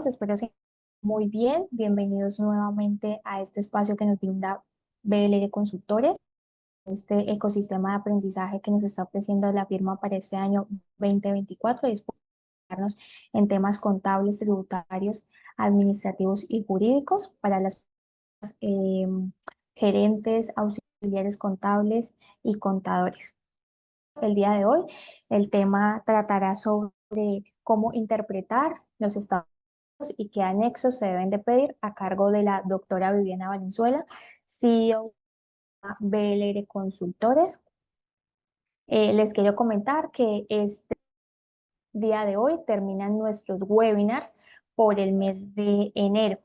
Espero se muy bien. Bienvenidos nuevamente a este espacio que nos brinda BLR Consultores, este ecosistema de aprendizaje que nos está ofreciendo la firma para este año 2024 y explicarnos en temas contables, tributarios, administrativos y jurídicos para las eh, gerentes, auxiliares contables y contadores. El día de hoy, el tema tratará sobre cómo interpretar los estados y qué anexos se deben de pedir a cargo de la doctora Viviana Valenzuela, CEO de BLR Consultores. Les quiero comentar que este día de hoy terminan nuestros webinars por el mes de enero.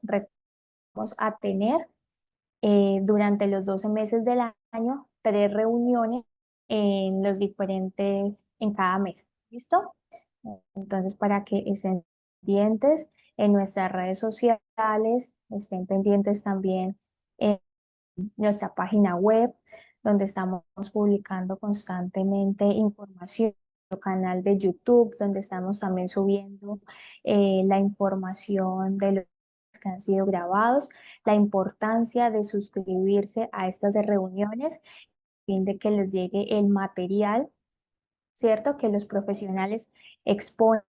Vamos a tener durante los 12 meses del año 3 reuniones en cada mes. ¿Listo? Entonces, para que estén pendientes en nuestras redes sociales, estén pendientes también en nuestra página web, donde estamos publicando constantemente información, nuestro canal de YouTube, donde estamos también subiendo la información de los que han sido grabados, la importancia de suscribirse a estas reuniones, a fin de que les llegue el material, ¿cierto? Que los profesionales exponen.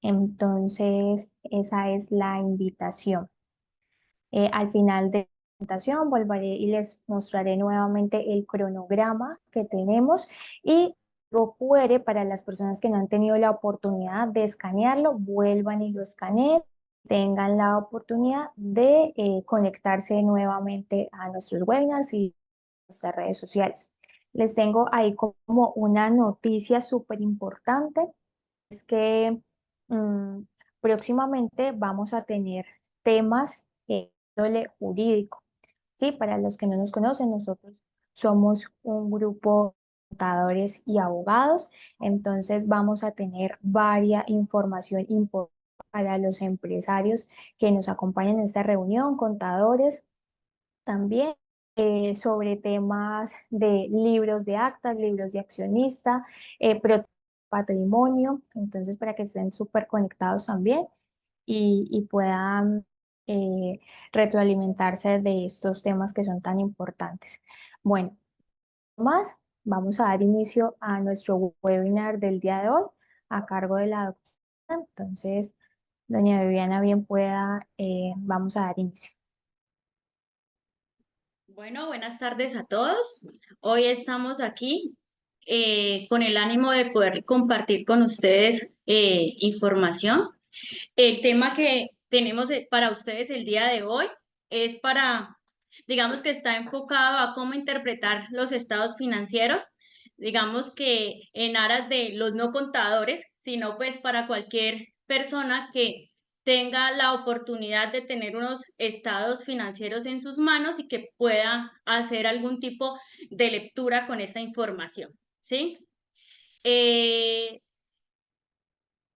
Entonces, esa es la invitación. Al final de la presentación volveré y les mostraré nuevamente el cronograma que tenemos y lo QR para las personas que no han tenido la oportunidad de escanearlo, vuelvan y lo escaneen, tengan la oportunidad de conectarse nuevamente a nuestros webinars y nuestras redes sociales. Les tengo ahí como una noticia súper importante, es que mm, próximamente vamos a tener temas de índole jurídico. Sí, para los que no nos conocen, nosotros somos un grupo de contadores y abogados, entonces vamos a tener varia información importante para los empresarios que nos acompañan en esta reunión, contadores también, sobre temas de libros de actas, libros de accionista, patrimonio, entonces para que estén súper conectados también y puedan retroalimentarse de estos temas que son tan importantes. Bueno, más, vamos a dar inicio a nuestro webinar del día de hoy a cargo de la doctora. Entonces, doña Viviana, bien pueda, vamos a dar inicio. Bueno, buenas tardes a todos. Hoy estamos aquí con el ánimo de poder compartir con ustedes información. El tema que tenemos para ustedes el día de hoy es digamos que está enfocado a cómo interpretar los estados financieros, digamos que en aras de los no contadores, sino pues para cualquier persona que tenga la oportunidad de tener unos estados financieros en sus manos y que pueda hacer algún tipo de lectura con esta información, ¿sí? Eh,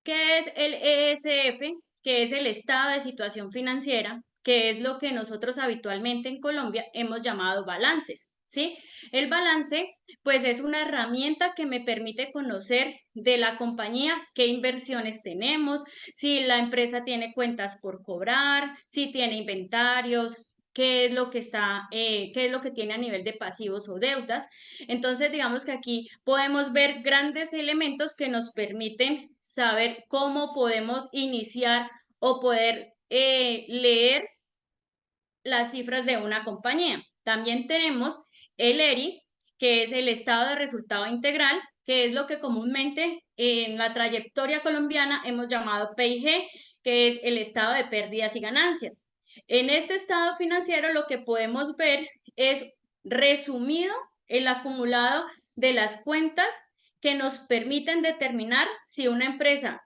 ¿Qué es el ESF? Que es el estado de situación financiera, que es lo que nosotros habitualmente en Colombia hemos llamado balances, ¿sí? El balance, pues es una herramienta que me permite conocer de la compañía qué inversiones tenemos, si la empresa tiene cuentas por cobrar, si tiene inventarios, qué es lo que qué es lo que tiene a nivel de pasivos o deudas. Entonces, digamos que aquí podemos ver grandes elementos que nos permiten saber cómo podemos iniciar o poder leer las cifras de una compañía. También tenemos el ERI, que es el estado de resultado integral, que es lo que comúnmente en la trayectoria colombiana hemos llamado PIG, que es el estado de pérdidas y ganancias. En este estado financiero lo que podemos ver es resumido el acumulado de las cuentas que nos permiten determinar si una empresa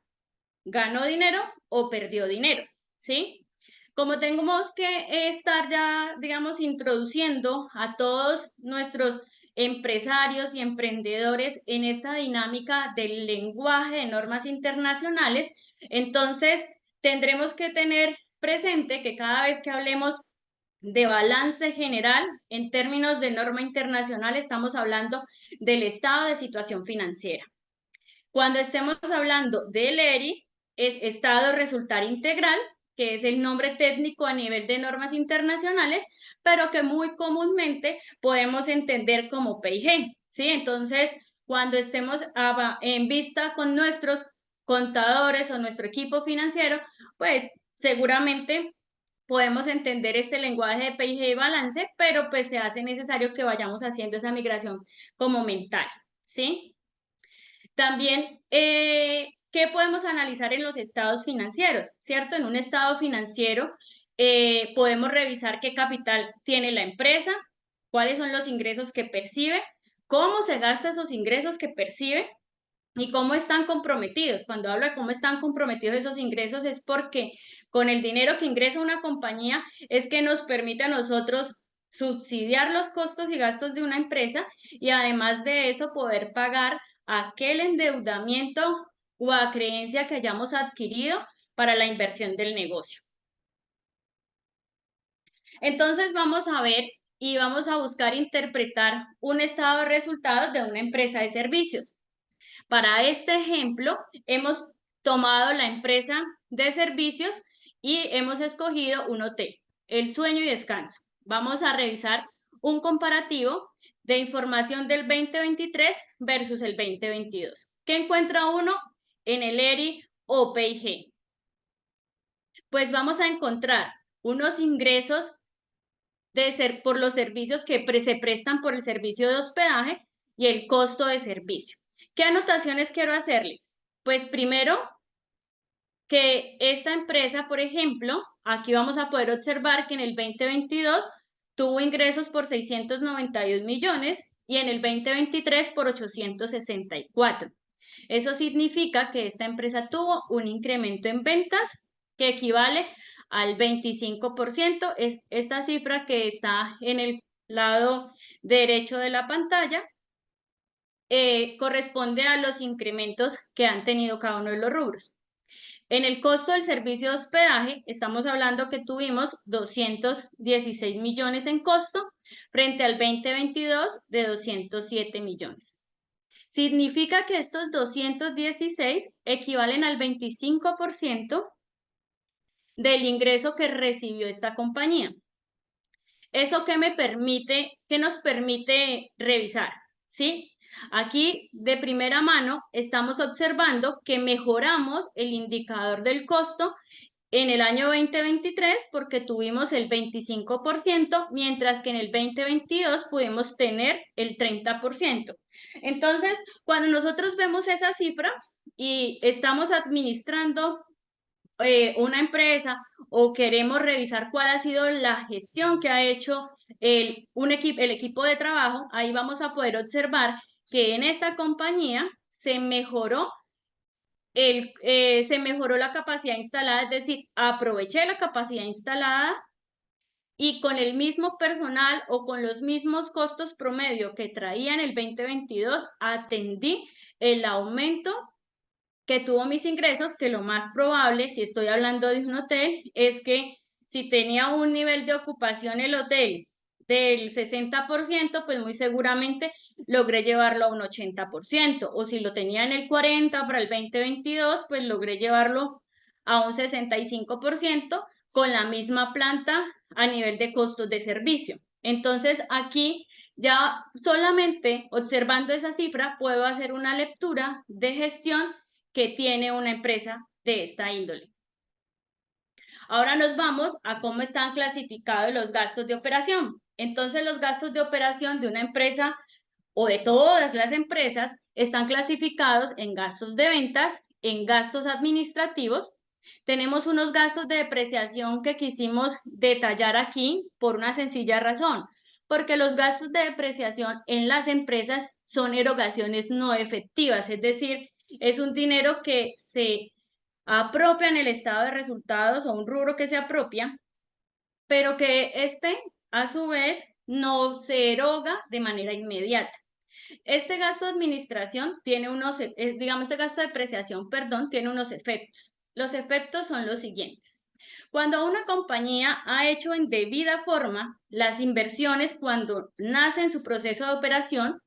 ganó dinero o perdió dinero, ¿sí? Como tenemos que estar ya, digamos, introduciendo a todos nuestros empresarios y emprendedores en esta dinámica del lenguaje de normas internacionales, entonces tendremos que tener presente que cada vez que hablemos de balance general en términos de norma internacional, estamos hablando del estado de situación financiera. Cuando estemos hablando del ERI, es estado resultar integral, que es el nombre técnico a nivel de normas internacionales, pero que muy comúnmente podemos entender como PIG, ¿sí? Entonces, cuando estemos en vista con nuestros contadores o nuestro equipo financiero, pues seguramente podemos entender este lenguaje de PIG y balance, pero pues se hace necesario que vayamos haciendo esa migración como mental, ¿sí? También, ¿qué podemos analizar en los estados financieros? ¿Cierto? En un estado financiero podemos revisar qué capital tiene la empresa, cuáles son los ingresos que percibe, cómo se gasta esos ingresos que percibe y cómo están comprometidos. Cuando hablo de cómo están comprometidos esos ingresos es porque con el dinero que ingresa una compañía es que nos permite a nosotros subsidiar los costos y gastos de una empresa y además de eso poder pagar aquel endeudamiento o acreencia que hayamos adquirido para la inversión del negocio. Entonces vamos a ver y vamos a buscar interpretar un estado de resultados de una empresa de servicios. Para este ejemplo, hemos tomado la empresa de servicios y hemos escogido un hotel, El Sueño y Descanso. Vamos a revisar un comparativo de información del 2023 versus el 2022. ¿Qué encuentra uno en el ERI o PIG? Pues vamos a encontrar unos ingresos por los servicios que se prestan por el servicio de hospedaje y el costo de servicio. ¿Qué anotaciones quiero hacerles? Pues primero, que esta empresa, por ejemplo, aquí vamos a poder observar que en el 2022 tuvo ingresos por 692 millones y en el 2023 por 864. Eso significa que esta empresa tuvo un incremento en ventas que equivale al 25%. Es esta cifra que está en el lado derecho de la pantalla corresponde a los incrementos que han tenido cada uno de los rubros. En el costo del servicio de hospedaje, estamos hablando que tuvimos 216 millones en costo frente al 2022 de 207 millones. Significa que estos 216 equivalen al 25% del ingreso que recibió esta compañía. ¿Eso qué qué nos permite revisar? ¿Sí? Aquí de primera mano estamos observando que mejoramos el indicador del costo en el año 2023 porque tuvimos el 25%, mientras que en el 2022 pudimos tener el 30%. Entonces, cuando nosotros vemos esa cifra y estamos administrando una empresa o queremos revisar cuál ha sido la gestión que ha hecho el equipo de trabajo, ahí vamos a poder observar que en esta compañía se mejoró la capacidad instalada, es decir, aproveché la capacidad instalada y con el mismo personal o con los mismos costos promedio que traía en el 2022, atendí el aumento que tuvo mis ingresos, que lo más probable, si estoy hablando de un hotel, es que si tenía un nivel de ocupación el hotel del 60%, pues muy seguramente logré llevarlo a un 80%, o si lo tenía en el 40% para el 2022, pues logré llevarlo a un 65% con la misma planta a nivel de costos de servicio. Entonces, aquí ya solamente observando esa cifra puedo hacer una lectura de gestión que tiene una empresa de esta índole. Ahora nos vamos a cómo están clasificados los gastos de operación. Entonces, los gastos de operación de una empresa o de todas las empresas están clasificados en gastos de ventas, en gastos administrativos. Tenemos unos gastos de depreciación que quisimos detallar aquí por una sencilla razón, porque los gastos de depreciación en las empresas son erogaciones no efectivas, es decir, es un dinero que se apropia en el estado de resultados o un rubro que se apropia, pero que a su vez no se eroga de manera inmediata. Este gasto de administración tiene digamos, este gasto de depreciación, perdón, tiene unos efectos. Los efectos son los siguientes. Cuando una compañía ha hecho en debida forma las inversiones cuando nace en su proceso de operación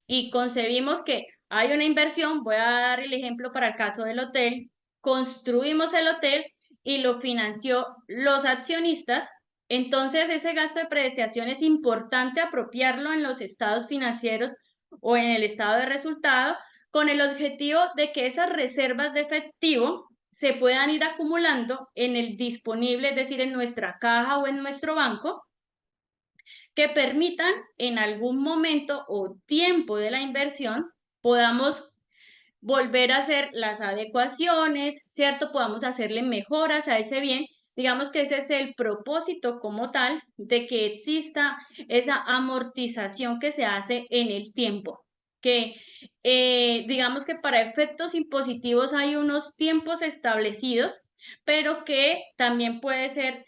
y concebimos que hay una inversión, voy a dar el ejemplo para el caso del hotel, construimos el hotel y lo financió los accionistas, entonces ese gasto de depreciación es importante apropiarlo en los estados financieros o en el estado de resultado con el objetivo de que esas reservas de efectivo se puedan ir acumulando en el disponible, es decir, en nuestra caja o en nuestro banco, que permitan en algún momento o tiempo de la inversión podamos volver a hacer las adecuaciones, ¿cierto? Podamos hacerle mejoras a ese bien. Digamos que ese es el propósito como tal de que exista esa amortización que se hace en el tiempo. Que digamos que para efectos impositivos hay unos tiempos establecidos, pero que también puede ser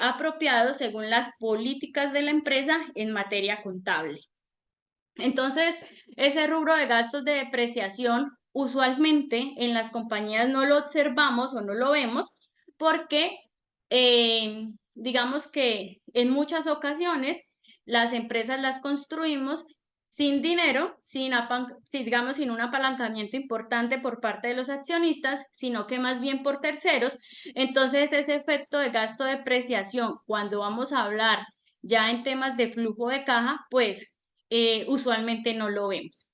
apropiado según las políticas de la empresa en materia contable. Entonces, ese rubro de gastos de depreciación, usualmente en las compañías no lo observamos o no lo vemos porque digamos que en muchas ocasiones las empresas las construimos sin dinero, digamos, sin un apalancamiento importante por parte de los accionistas, sino que más bien por terceros. Entonces, ese efecto de gasto de depreciación, cuando vamos a hablar ya en temas de flujo de caja, pues usualmente no lo vemos.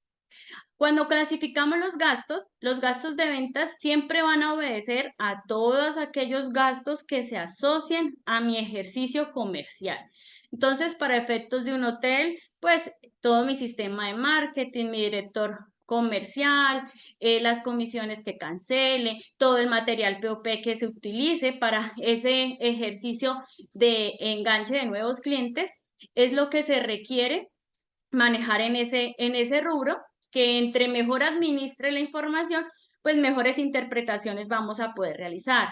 Cuando clasificamos los gastos de ventas siempre van a obedecer a todos aquellos gastos que se asocien a mi ejercicio comercial. Entonces, para efectos de un hotel, pues todo mi sistema de marketing, mi director comercial, las comisiones que cancele, todo el material POP que se utilice para ese ejercicio de enganche de nuevos clientes, es lo que se requiere manejar en ese rubro, que entre mejor administre la información, pues mejores interpretaciones vamos a poder realizar.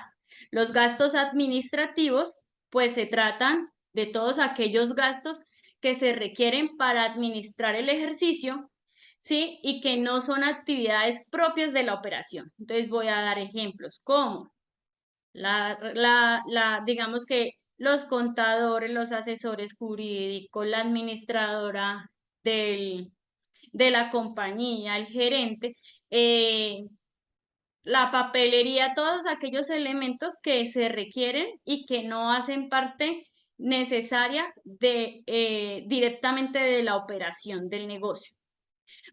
Los gastos administrativos, pues se tratan de todos aquellos gastos que se requieren para administrar el ejercicio, ¿sí? Y que no son actividades propias de la operación. Entonces voy a dar ejemplos como digamos que los contadores, los asesores jurídicos, la administradora del, de la compañía, el gerente, eh, la papelería, todos aquellos elementos que se requieren y que no hacen parte necesaria directamente de la operación del negocio.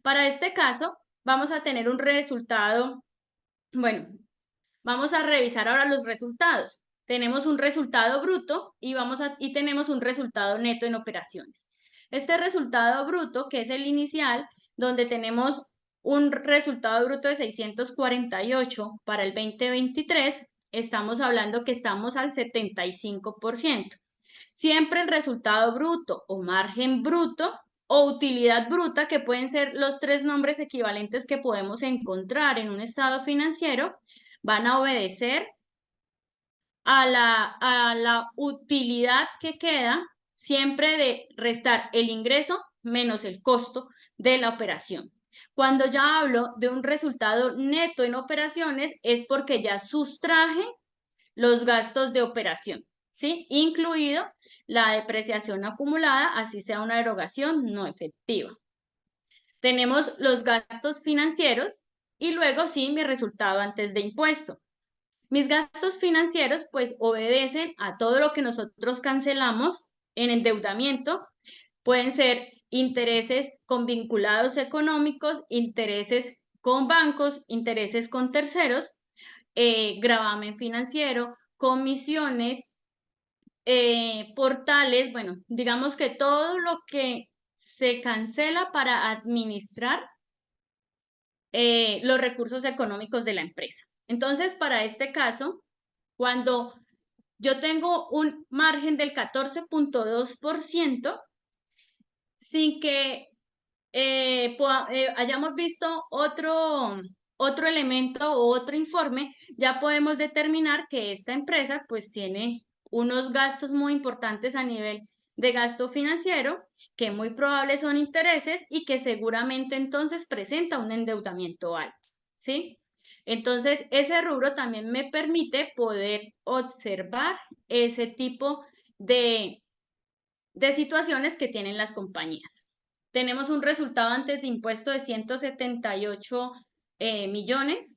Para este caso, vamos a tener un resultado, bueno, vamos a revisar ahora los resultados. Tenemos un resultado bruto y tenemos un resultado neto en operaciones. Este resultado bruto, que es el inicial, donde tenemos un resultado bruto de 648 para el 2023, estamos hablando que estamos al 75%. Siempre el resultado bruto o margen bruto o utilidad bruta, que pueden ser los tres nombres equivalentes que podemos encontrar en un estado financiero, van a obedecer a la utilidad que queda siempre de restar el ingreso menos el costo de la operación. Cuando ya hablo de un resultado neto en operaciones es porque ya sustraje los gastos de operación, ¿sí? Incluido la depreciación acumulada, así sea una erogación no efectiva. Tenemos los gastos financieros y luego sí mi resultado antes de impuesto. Mis gastos financieros pues obedecen a todo lo que nosotros cancelamos en endeudamiento. Pueden ser intereses con vinculados económicos, intereses con bancos, intereses con terceros, gravamen financiero, comisiones, portales, bueno, digamos que todo lo que se cancela para administrar los recursos económicos de la empresa. Entonces, para este caso, cuando yo tengo un margen del 14.2%, sin que hayamos visto otro elemento o otro informe, ya podemos determinar que esta empresa pues tiene unos gastos muy importantes a nivel de gasto financiero, que muy probable son intereses y que seguramente entonces presenta un endeudamiento alto, ¿sí? Entonces, ese rubro también me permite poder observar ese tipo de situaciones que tienen las compañías. Tenemos un resultado antes de impuesto de 178 millones.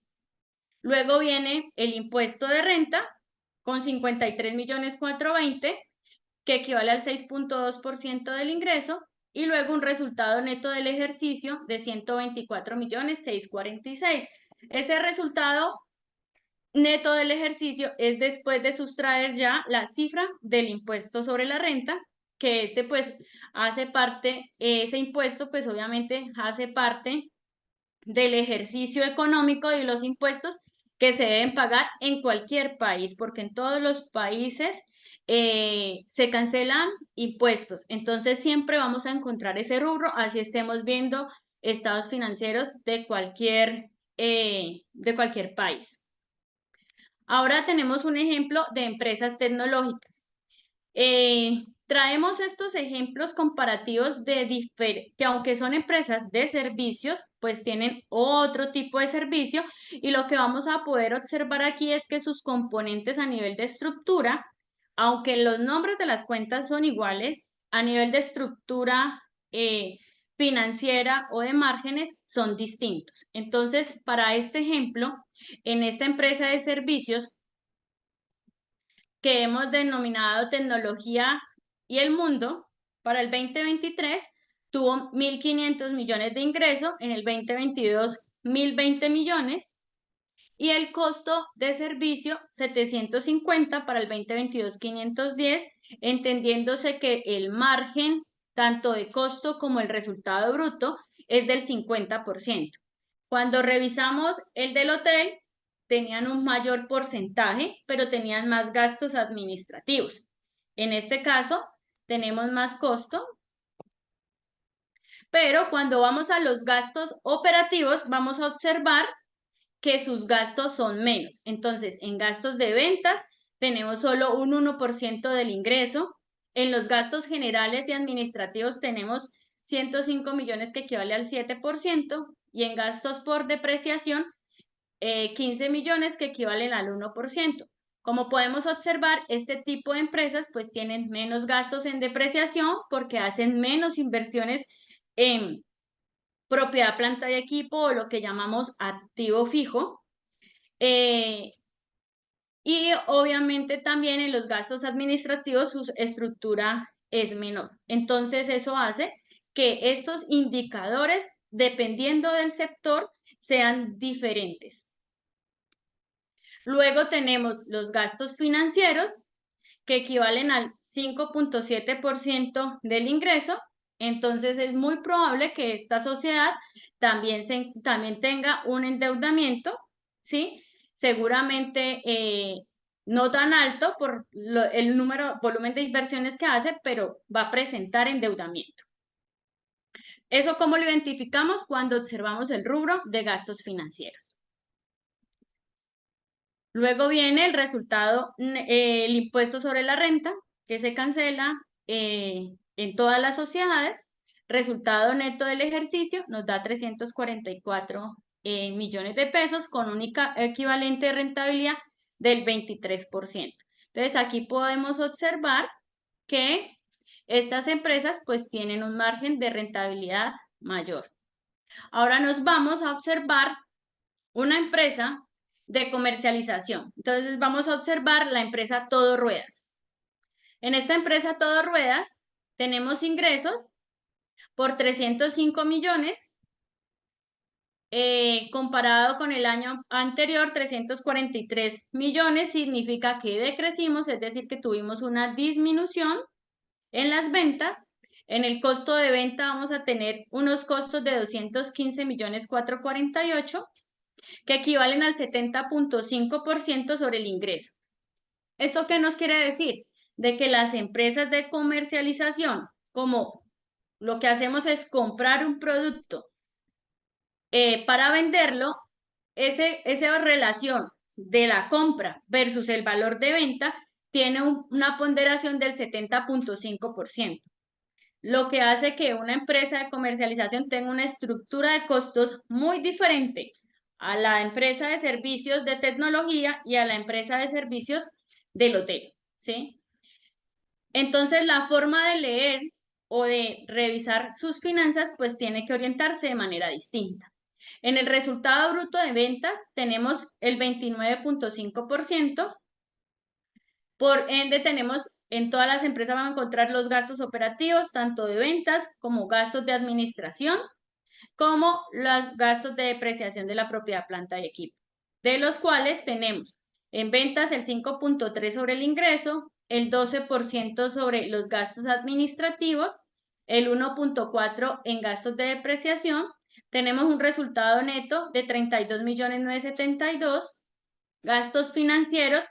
Luego viene el impuesto de renta con 53.420.000, que equivale al 6.2% del ingreso, y luego un resultado neto del ejercicio de 124.646.000. Ese resultado neto del ejercicio es después de sustraer ya la cifra del impuesto sobre la renta, que este pues hace parte, ese impuesto pues obviamente hace parte del ejercicio económico y los impuestos que se deben pagar en cualquier país, porque en todos los países se cancelan impuestos. Entonces siempre vamos a encontrar ese rubro, así estemos viendo estados financieros de cualquier país. Ahora tenemos un ejemplo de empresas tecnológicas. Traemos estos ejemplos comparativos que aunque son empresas de servicios, pues tienen otro tipo de servicio, y lo que vamos a poder observar aquí es que sus componentes a nivel de estructura, aunque los nombres de las cuentas son iguales, a nivel de estructura financiera o de márgenes son distintos. Entonces, para este ejemplo, en esta empresa de servicios, que hemos denominado Tecnología y el Mundo, para el 2023 tuvo 1.500 millones de ingresos, en el 2022 1.020 millones, y el costo de servicio 750, para el 2022 510, entendiéndose que el margen tanto de costo como el resultado bruto es del 50%. Cuando revisamos el del hotel, tenían un mayor porcentaje, pero tenían más gastos administrativos. En este caso, tenemos más costo, pero cuando vamos a los gastos operativos, vamos a observar que sus gastos son menos. Entonces, en gastos de ventas tenemos solo un 1% del ingreso. En los gastos generales y administrativos tenemos 105 millones, que equivale al 7%, y en gastos por depreciación 15 millones, que equivalen al 1%. Como podemos observar, este tipo de empresas pues tienen menos gastos en depreciación porque hacen menos inversiones en propiedad, planta y equipo, o lo que llamamos activo fijo. Y obviamente también en los gastos administrativos su estructura es menor. Entonces eso hace que estos indicadores, dependiendo del sector, sean diferentes. Luego tenemos los gastos financieros, que equivalen al 5.7% del ingreso. Entonces es muy probable que esta sociedad también tenga un endeudamiento, ¿sí? Seguramente no tan alto por el volumen de inversiones que hace, pero va a presentar endeudamiento. ¿Eso cómo lo identificamos? Cuando observamos el rubro de gastos financieros. Luego viene el resultado, el impuesto sobre la renta, que se cancela en todas las sociedades. Resultado neto del ejercicio nos da 344 millones de pesos, con un equivalente de rentabilidad del 23%. Entonces aquí podemos observar que estas empresas pues tienen un margen de rentabilidad mayor. Ahora nos vamos a observar una empresa de comercialización. Entonces vamos a observar la empresa Todo Ruedas. En esta empresa Todo Ruedas tenemos ingresos por 305 millones, comparado con el año anterior, 343 millones, significa que decrecimos, es decir, que tuvimos una disminución en las ventas. En el costo de venta vamos a tener unos costos de 215 millones 448, que equivalen al 70.5% sobre el ingreso. ¿Esto qué nos quiere decir? De que las empresas de comercialización, como lo que hacemos es comprar un producto para venderlo, esa relación de la compra versus el valor de venta tiene una ponderación del 70.5%, lo que hace que una empresa de comercialización tenga una estructura de costos muy diferente a la empresa de servicios de tecnología y a la empresa de servicios del hotel, ¿sí? Entonces, la forma de leer o de revisar sus finanzas pues tiene que orientarse de manera distinta. En el resultado bruto de ventas tenemos el 29.5%, Por ende, tenemos en todas las empresas van a encontrar los gastos operativos, tanto de ventas como gastos de administración, como los gastos de depreciación de la propiedad, planta y equipo, de los cuales tenemos en ventas el 5.3 sobre el ingreso, el 12% sobre los gastos administrativos, el 1.4 en gastos de depreciación. Tenemos un resultado neto de 32.972.000, gastos financieros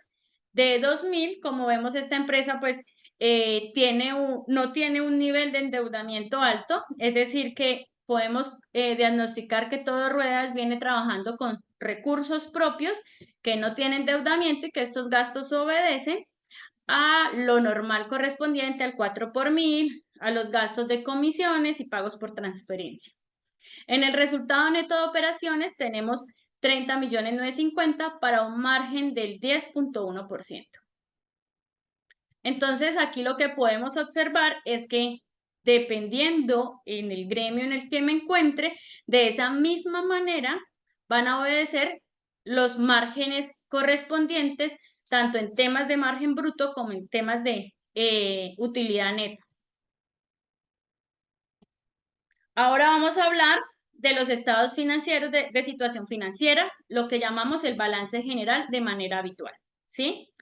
de 2.000. Como vemos, esta empresa pues no tiene un nivel de endeudamiento alto, es decir, que podemos diagnosticar que Todo Ruedas viene trabajando con recursos propios, que no tienen endeudamiento y que estos gastos obedecen a lo normal correspondiente al 4 por mil, a los gastos de comisiones y pagos por transferencia. En el resultado neto de operaciones tenemos 30.950.000 para un margen del 10.1%. Entonces, aquí lo que podemos observar es que dependiendo en el gremio en el que me encuentre, de esa misma manera van a obedecer los márgenes correspondientes, tanto en temas de margen bruto como en temas de utilidad neta. Ahora vamos a hablar de los estados financieros de situación financiera, lo que llamamos el balance general de manera habitual, ¿sí?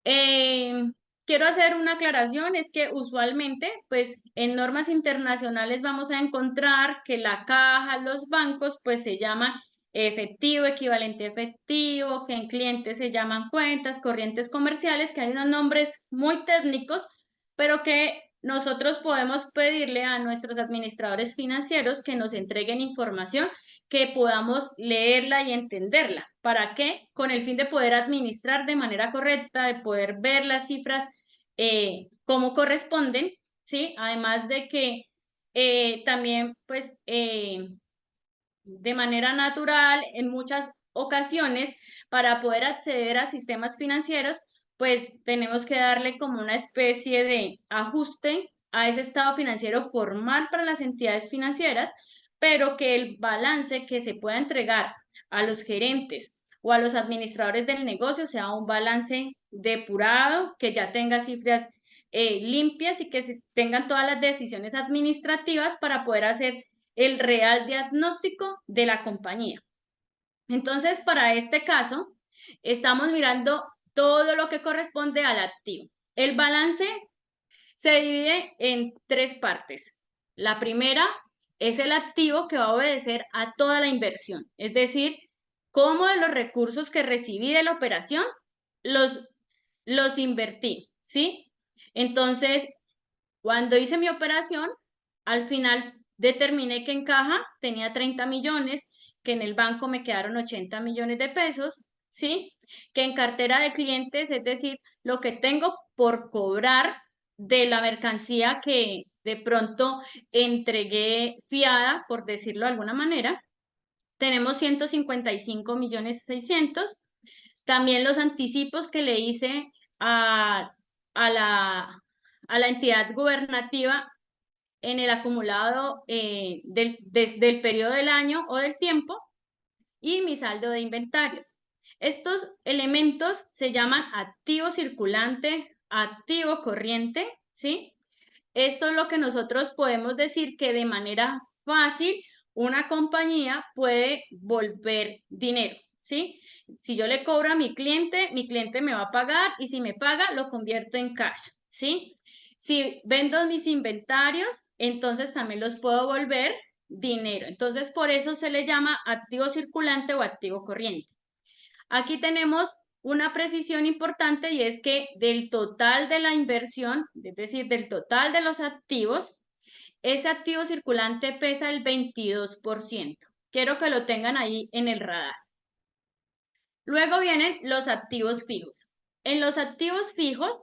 Quiero hacer una aclaración, es que usualmente, pues en normas internacionales vamos a encontrar que la caja, los bancos, pues se llaman efectivo, equivalente a efectivo, que en clientes se llaman cuentas, corrientes comerciales, que hay unos nombres muy técnicos, pero que nosotros podemos pedirle a nuestros administradores financieros que nos entreguen información que podamos leerla y entenderla. ¿Para qué? Con el fin de poder administrar de manera correcta, de poder ver las cifras como corresponden, ¿sí? Además de que también, pues, de manera natural, en muchas ocasiones, para poder acceder a sistemas financieros, pues tenemos que darle como una especie de ajuste a ese estado financiero formal para las entidades financieras, pero que el balance que se pueda entregar a los gerentes o a los administradores del negocio sea un balance depurado, que ya tenga cifras limpias y que se tengan todas las decisiones administrativas para poder hacer el real diagnóstico de la compañía. Entonces, para este caso, estamos mirando todo lo que corresponde al activo. El balance se divide en tres partes. La primera es el activo, que va a obedecer a toda la inversión, es decir, cómo de los recursos que recibí de la operación los invertí, ¿sí? Entonces, cuando hice mi operación, al final determiné que en caja tenía 30 millones, que en el banco me quedaron 80 millones de pesos, ¿sí? Que en cartera de clientes, es decir, lo que tengo por cobrar de la mercancía que de pronto entregué fiada, por decirlo de alguna manera, tenemos 155.600.000. También los anticipos que le hice a la, a la entidad gubernativa en el acumulado desde el periodo del año o del tiempo, y mi saldo de inventarios. Estos elementos se llaman activo circulante, activo corriente, ¿sí? Esto es lo que nosotros podemos decir que de manera fácil una compañía puede volver dinero, ¿sí? Si yo le cobro a mi cliente me va a pagar, y si me paga, lo convierto en cash, ¿sí? Si vendo mis inventarios, entonces también los puedo volver dinero. Entonces, por eso se le llama activo circulante o activo corriente. Aquí tenemos una precisión importante, y es que del total de la inversión, es decir, del total de los activos, ese activo circulante pesa el 22%. Quiero que lo tengan ahí en el radar. Luego vienen los activos fijos. En los activos fijos,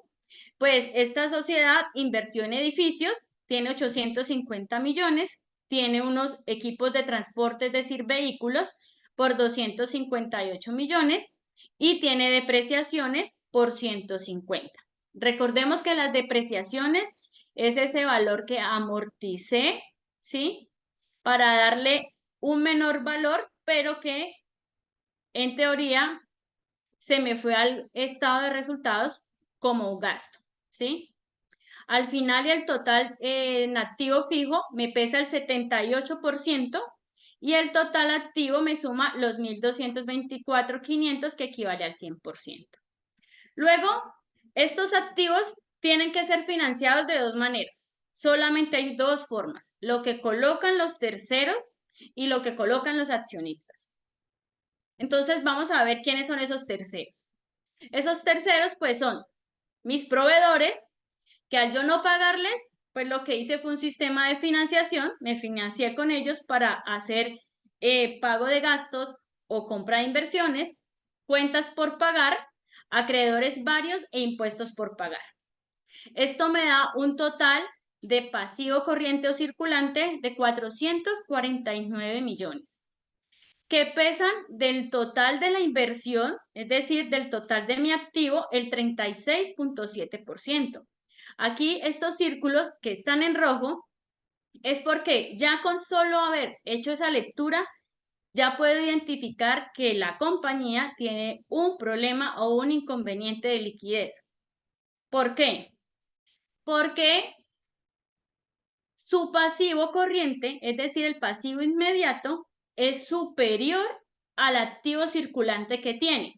pues esta sociedad invirtió en edificios, tiene 850 millones, tiene unos equipos de transporte, es decir, vehículos, por 258 millones, y tiene depreciaciones por 150. Recordemos que las depreciaciones es ese valor que amorticé, ¿sí? Para darle un menor valor, pero que en teoría se me fue al estado de resultados como gasto, ¿sí? Al final y el total en activo fijo me pesa el 78% y el total activo me suma los 1.224.500 que equivale al 100%. Luego, estos activos tienen que ser financiados de dos maneras. Solamente hay dos formas, lo que colocan los terceros y lo que colocan los accionistas. Entonces, vamos a ver quiénes son esos terceros. Esos terceros, pues, son mis proveedores, que al yo no pagarles, pues lo que hice fue un sistema de financiación, me financié con ellos para hacer pago de gastos o compra de inversiones, cuentas por pagar, acreedores varios e impuestos por pagar. Esto me da un total de pasivo corriente o circulante de 449 millones, que pesan del total de la inversión, es decir, del total de mi activo, el 36.7%. Aquí estos círculos que están en rojo es porque ya con solo haber hecho esa lectura, ya puedo identificar que la compañía tiene un problema o un inconveniente de liquidez. ¿Por qué? Porque su pasivo corriente, es decir, el pasivo inmediato, es superior al activo circulante que tiene.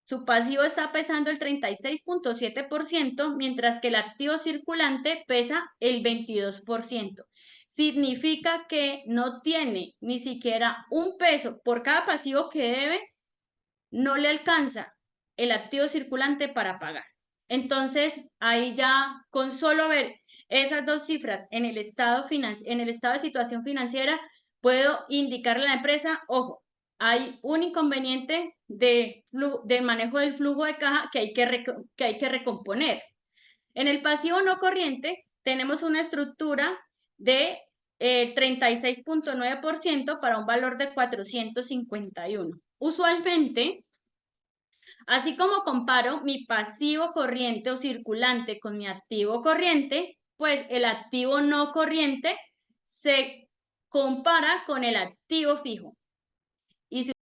Su pasivo está pesando el 36.7%, mientras que el activo circulante pesa el 22%. Significa que no tiene ni siquiera un peso por cada pasivo que debe, no le alcanza el activo circulante para pagar. Entonces, ahí ya con solo ver esas dos cifras en el estado de situación financiera, puedo indicarle a la empresa, ojo, hay un inconveniente del manejo del flujo de caja que hay que recomponer. En el pasivo no corriente tenemos una estructura de 36.9% para un valor de 451. Usualmente, así como comparo mi pasivo corriente o circulante con mi activo corriente, pues el activo no corriente se compara con el activo fijo.